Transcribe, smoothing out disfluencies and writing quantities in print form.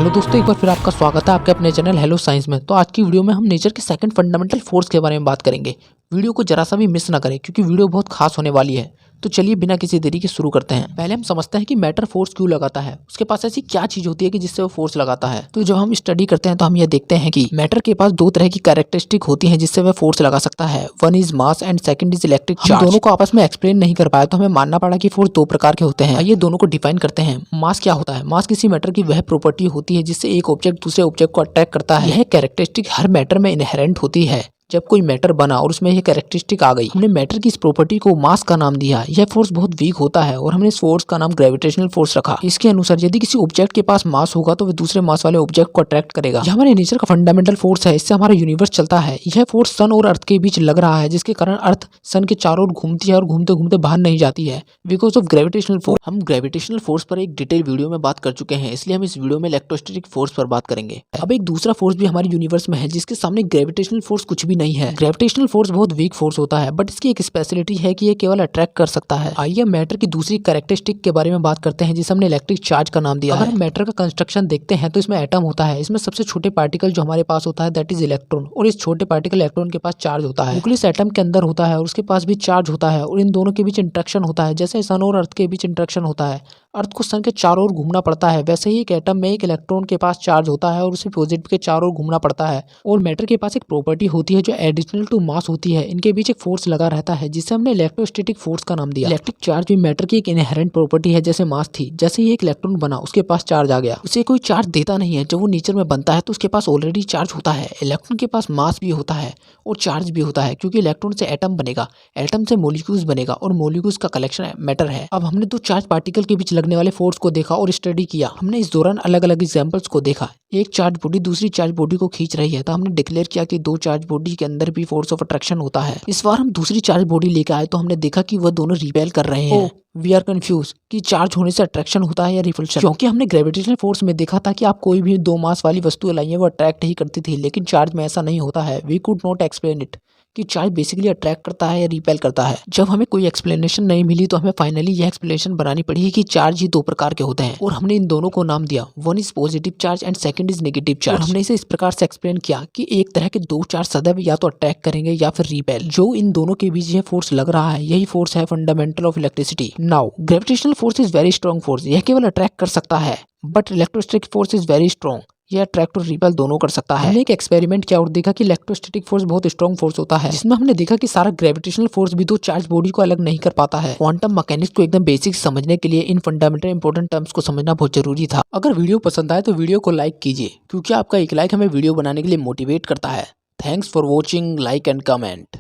Hello दोस्तों, एक बार फिर आपका स्वागत है आपके अपने चैनल हेलो साइंस में। तो आज की वीडियो में हम नेचर के सेकंड फंडामेंटल फोर्स के बारे में बात करेंगे। वीडियो को जरा सा भी मिस ना करें क्योंकि वीडियो बहुत खास होने वाली है। तो चलिए बिना किसी देरी के शुरू करते हैं। पहले हम समझते हैं कि मैटर फोर्स क्यों लगाता है, उसके पास ऐसी क्या चीज होती है कि जिससे वो फोर्स लगाता है। तो जब हम स्टडी करते हैं तो हम ये देखते हैं कि मैटर के पास दो तरह की कैरेक्टरिस्टिक होती हैं जिससे वह फोर्स लगा सकता है। One is mass and second is electric charge. हम दोनों को आपस में एक्सप्लेन नहीं कर पाए तो हमें मानना पड़ा कि फोर्स दो प्रकार के होते हैं। आइए दोनों को डिफाइन करते हैं। मास क्या होता है? मास किसी मैटर की वह प्रॉपर्टी होती है जिससे एक ऑब्जेक्ट दूसरे ऑब्जेक्ट को अट्रैक्ट करता है। यह कैरेक्टरिस्टिक हर मैटर में इनहेरेंट होती है। जब कोई मैटर बना और उसमें यह कैरेक्टरिस्टिक आ गई, हमने मैटर की इस प्रॉपर्टी को मास का नाम दिया। यह फोर्स बहुत वीक होता है और हमने इस फोर्स का नाम ग्रेविटेशनल फोर्स रखा। इसके अनुसार यदि किसी ऑब्जेक्ट के पास मास होगा तो वह दूसरे मास वाले ऑब्जेक्ट को अट्रैक्ट करेगा। यह हमारे नेचर का फंडामेंटल फोर्स है, इससे हमारा यूनिवर्स चलता है। यह फोर्स सन और अर्थ के बीच लग रहा है जिसके कारण अर्थ सन के चारों ओर घूमती है और घूमते घूमते बाहर नहीं जाती है बिकॉज ऑफ ग्रेविटेशनल फोर्स। हम ग्रेविटेशनल फोर्स पर एक डिटेल वीडियो में बात कर चुके हैं, इसलिए हम इस वीडियो में इलेक्ट्रोस्टैटिक फोर्स पर बात करेंगे। अब एक दूसरा फोर्स भी हमारे यूनिवर्स में है जिसके सामने ग्रेविटेशनल फोर्स कुछ भी नहीं है। ग्रेविटेशनल फोर्स बहुत वीक फोर्स होता है बट इसकी एक स्पेशलिटी है कि ये केवल अट्रैक्ट कर सकता है। आइए मैटर की दूसरी कैरेक्टरिस्टिक के बारे में बात करते हैं जिसे हमने इलेक्ट्रिक चार्ज का नाम दिया है। अगर हम मैटर का कंस्ट्रक्शन देखते हैं तो इसमें एटम होता है। इसमें सबसे छोटे पार्टिकल जो हमारे पास होता है दैट इज इलेक्ट्रॉन, और इस छोटे पार्टिकल इलेक्ट्रॉन के पास चार्ज होता है। न्यूक्लियस एटम के अंदर होता है और उसके पास भी चार्ज होता है और इन दोनों के बीच इंटरेक्शन होता है। जैसे सन और अर्थ के बीच इंटरेक्शन होता है, अर्थ को सन के चारों ओर घूमना पड़ता है, वैसे ही एक एटम में एक इलेक्ट्रॉन के पास चार्ज होता है और उसे पॉजिटिव के चारों ओर घूमना पड़ता है। और मैटर के पास एक प्रॉपर्टी होती है जो एडिशनल टू मास होती है। इनके बीच एक फोर्स लगा रहता है जिसे हमने इलेक्ट्रोस्टैटिक फोर्स का नाम दिया। इलेक्ट्रिक चार्ज भी मैटर की एक इनहेरेंट प्रॉपर्टी है। जैसे मास थी, जैसे ही एक इलेक्ट्रॉन बना उसके पास चार्ज आ गया। उसे कोई चार्ज देता नहीं है, जब वो नेचर में बनता है तो उसके पास ऑलरेडी चार्ज होता है। इलेक्ट्रॉन के पास मास भी होता है और चार्ज भी होता है क्योंकि इलेक्ट्रॉन से एटम बनेगा, एटम से मॉलिक्यूल्स बनेगा और मॉलिक्यूल्स का कलेक्शन मैटर है। अब हमने दो चार्ज पार्टिकल के बीच लगने वाले फोर्स को देखा और स्टडी किया। हमने इस दौरान अलग अलग एग्जांपल्स को देखा। एक चार्ज बॉडी दूसरी चार्ज बॉडी को खींच रही है तो हमने डिक्लेयर किया कि दो चार्ज बॉडी के अंदर भी फोर्स ऑफ अट्रैक्शन होता है। इस बार हम दूसरी चार्ज बॉडी लेकर आए तो हमने देखा कि वह दोनों रिपेल कर रहे हैं। वी आर कंफ्यूज कि चार्ज होने से अट्रैक्शन होता है या रिपल्शन, क्योंकि हमने ग्रेविटेशनल फोर्स में देखा था कि आप कोई भी दो मास वाली वस्तु लाइए वो अट्रैक्ट ही करती थी, लेकिन चार्ज में ऐसा नहीं होता है। We could not explain it कि चार्ज बेसिकली अट्रैक्ट करता है या रिपेल करता है। जब हमें कोई एक्सप्लेनेशन नहीं मिली तो हमें फाइनली यह एक्सप्लेनेशन बनानी पड़ी कि चार्ज ही दो प्रकार के होते हैं और हमने इन दोनों को नाम दिया। One is positive charge and second is negative charge. और हमने इसे इस प्रकार से एक्सप्लेन किया कि एक तरह के दो चार्ज सदैव या तो अट्रैक्ट करेंगे या फिर रिपेल। जो इन दोनों के बीच यह फोर्स लग रहा है यही फोर्स है fundamental of electricity. Now gravitational force is very strong force. यह केवल अट्रैक्ट कर सकता है but electrostatic force is very strong. यह अट्रैक्ट और रिपेल दोनों कर सकता है। हमने एक एक्सपेरिमेंट किया और देखा कि इलेक्ट्रोस्टैटिक फोर्स बहुत स्ट्रॉन्ग फोर्स होता है, जिसमें हमने देखा कि सारा ग्रेविटेशनल फोर्स भी दो चार्ज बॉडी को अलग नहीं कर पाता है। क्वांटम मैकेनिक्स को एकदम बेसिक समझने के लिए इन फंडामेंटल इंपॉर्टेंट टर्म्स को समझना बहुत जरूरी था। अगर वीडियो पसंद आए तो वीडियो को लाइक कीजिए क्योंकि आपका एक लाइक हमें वीडियो बनाने के लिए मोटिवेट करता है। Thanks for watching, like and comment.